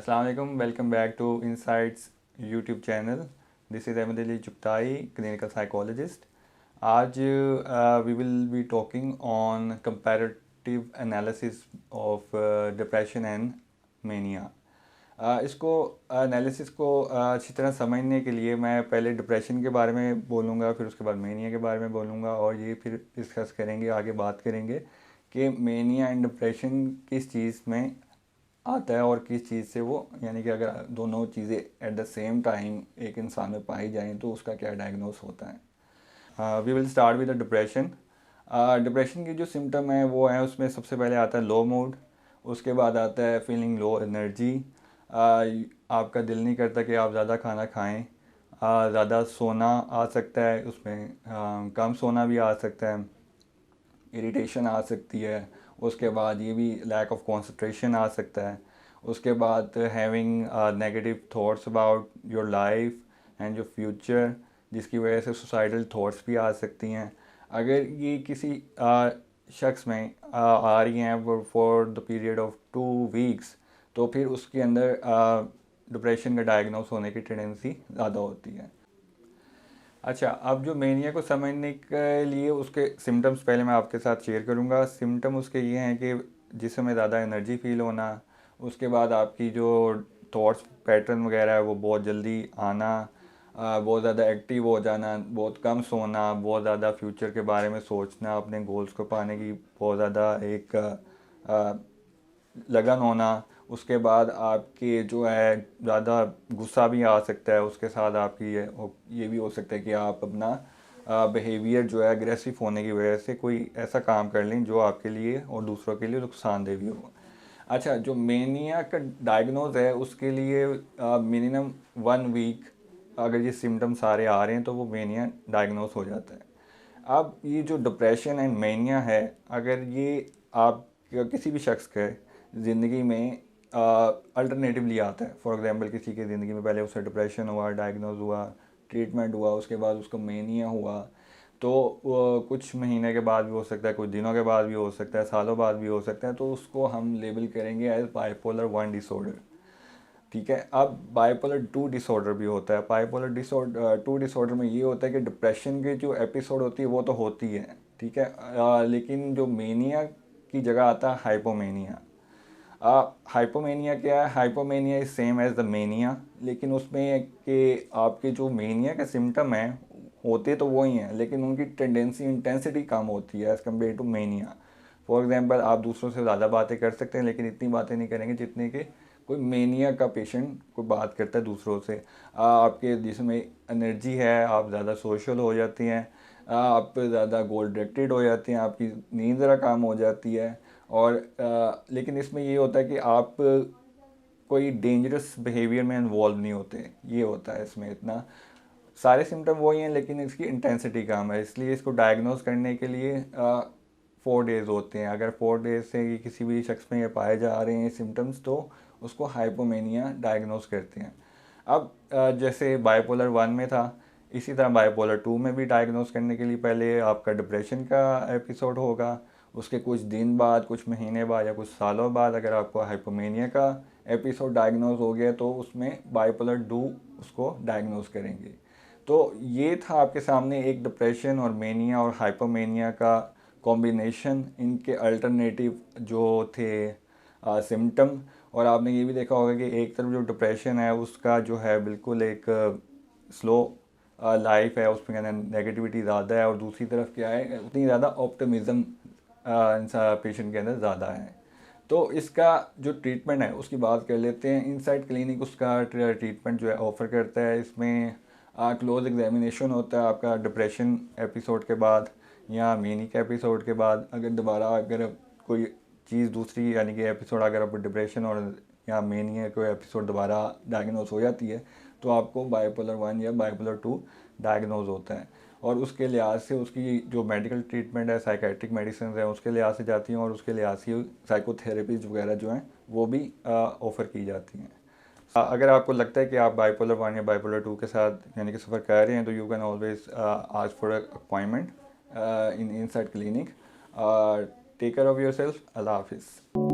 अस्सलाम वालेकुम, welcome back to Insights YouTube channel. This is Ahmad Ali Chughtai, clinical psychologist. आज we will be talking on comparative analysis of depression and mania. इसको analysis को अच्छी तरह समझने के लिए मैं पहले डिप्रेशन के बारे में बोलूँगा, फिर उसके बाद मेनिया के बारे में बोलूँगा और ये फिर डिस्कस करेंगे, आगे बात करेंगे कि मेनिया एंड डिप्रेशन किस चीज़ में आता है और किस चीज़ से वो, यानी कि अगर दोनों चीज़ें एट द सेम टाइम एक इंसान में पाई जाएँ तो उसका क्या डायग्नोस होता है। We will start with the depression. Depression की जो सिम्टम है वो है, उसमें सबसे पहले आता है लो मूड, उसके बाद आता है फीलिंग लो एनर्जी, आपका दिल नहीं करता कि आप ज़्यादा खाना खाएं, ज़्यादा सोना आ सकता है, उसमें कम सोना भी आ सकता है, इरिटेशन आ सकती है, उसके बाद ये भी लैक ऑफ कंसंट्रेशन आ सकता है, उसके बाद having negative thoughts about your life and your future, जिसकी वजह से सुसाइडल थॉट्स भी आ सकती हैं। अगर ये किसी शख्स में आ रही हैं for the period of 2 weeks, तो फिर उसके अंदर डिप्रेशन का डायग्नोस होने की टेंडेंसी ज़्यादा होती है। अच्छा, अब जो मेनिया को समझने के लिए उसके सिम्टम्स पहले मैं आपके साथ शेयर करूंगा। सिम्टम उसके ये हैं कि जिसमें में ज़्यादा एनर्जी फील होना, उसके बाद आपकी जो थॉट्स पैटर्न वगैरह है वो बहुत जल्दी आना, बहुत ज़्यादा एक्टिव हो जाना, बहुत कम सोना, बहुत ज़्यादा फ्यूचर के बारे में सोचना, अपने गोल्स को पाने की बहुत ज़्यादा एक लगन होना, उसके बाद आपके जो है ज़्यादा गुस्सा भी आ सकता है, उसके साथ आपकी ये भी हो सकता है कि आप अपना बिहेवियर जो है अग्रेसिव होने की वजह से कोई ऐसा काम कर लें जो आपके लिए और दूसरों के लिए नुकसानदेह भी हो। अच्छा, जो मेनिया का डायग्नोज है उसके लिए मिनिमम 1 वीक अगर ये सिम्टम सारे आ रहे हैं तो वो मेनिया डायग्नोज हो जाता है। अब ये जो डिप्रेशन एंड मेनिया है, अगर ये आप किसी भी शख्स के ज़िंदगी में अल्टरनेटिवली आता है, फॉर एग्जांपल किसी की ज़िंदगी में पहले उसे डिप्रेशन हुआ, डायग्नोज हुआ, ट्रीटमेंट हुआ, उसके बाद उसको मेनिया हुआ, तो कुछ महीने के बाद भी हो सकता है, कुछ दिनों के बाद भी हो सकता है, सालों बाद भी हो सकता है, तो उसको हम लेबल करेंगे एज बाइपोलर 1 डिसऑर्डर। ठीक है। अब बाइपोलर 2 डिसऑर्डर भी होता है। बाइपोलर डिसऑर्डर 2 डिसऑर्डर में ये होता है कि डिप्रेशन के जो एपिसोड होती है वो तो होती है, ठीक है, लेकिन जो मेनिया की जगह आता है हाइपोमेनिया। हाइपोमेनिया क्या है? Hypomania is same as the mania, लेकिन उसमें कि आपके जो मेनिया के सिम्टम हैं होते तो वही हैं, लेकिन उनकी टेंडेंसी इंटेंसिटी कम होती है as compare to mania. For example, आप दूसरों से ज़्यादा बातें कर सकते हैं लेकिन इतनी बातें नहीं करेंगे जितनी कि कोई मेनिया का पेशेंट कोई बात करता है दूसरों से। आपके जिसमें एनर्जी है, आप ज़्यादा सोशल हो जाती हैं, आप ज़्यादा गोल डायरेक्टेड हो जाती हैं, आपकी नींद ज़रा कम हो जाती है, और लेकिन इसमें ये होता है कि आप कोई डेंजरस बिहेवियर में इन्वॉल्व नहीं होते। ये होता है इसमें इतना। सारे सिम्टम वही हैं लेकिन इसकी इंटेंसिटी कम है, इसलिए इसको डायग्नोज करने के लिए 4 डेज़ होते हैं। अगर 4 डेज से ये किसी भी शख्स में ये पाए जा रहे हैं सिम्टम्स, तो उसको हाइपोमेनिया डायग्नोज करते हैं। अब जैसे बाइपोलर 1 में था, इसी तरह बाइपोलर 2 में भी डायग्नोज करने के लिए पहले आपका डिप्रेशन का एपिसोड होगा, उसके कुछ दिन बाद, कुछ महीने बाद या कुछ सालों बाद अगर आपको हाइपोमेनिया का एपिसोड डायग्नोज हो गया तो उसमें बाइपोलर 2 उसको डायग्नोज करेंगे। तो ये था आपके सामने एक डिप्रेशन और मेनिया और हाइपोमेनिया का कॉम्बिनेशन, इनके अल्टरनेटिव जो थे सिम्टम। और आपने ये भी देखा होगा कि एक तरफ जो डिप्रेशन है उसका जो है बिल्कुल एक स्लो लाइफ है, उसमें नेगेटिविटी ज़्यादा है, और दूसरी तरफ क्या है, उतनी ज़्यादा ऑप्टिमिज़म पेशेंट के अंदर ज़्यादा है। तो इसका जो ट्रीटमेंट है उसकी बात कर लेते हैं। इनसाइड क्लिनिक उसका ट्रीटमेंट जो है ऑफ़र करता है। इसमें क्लोज एग्जामिनेशन होता है आपका डिप्रेशन एपिसोड के बाद या मेनिक एपिसोड के बाद। अगर दोबारा अगर कोई चीज़ दूसरी, यानी कि एपिसोड, अगर आपको डिप्रेशन और या मेनिया कोई एपिसोड दोबारा डायग्नोज हो जाती है तो आपको बाइपोलर 1 या बाइपोलर 2 डायग्नोज होता है, और उसके लिहाज से उसकी जो मेडिकल ट्रीटमेंट है, साइकेट्रिक मेडिसिन है, उसके लिहाज से जाती हैं, और उसके लिहाज से साइकोथेरेपीज वगैरह जो हैं वो भी ऑफ़र की जाती हैं। अगर आपको लगता है कि आप बाइपोलर 1 या बाइपोलर 2 के साथ यानी कि सफ़र कर रहे हैं तो you can always ask for appointment in inside clinic. Take care of your self. अल्लाह हाफिज़।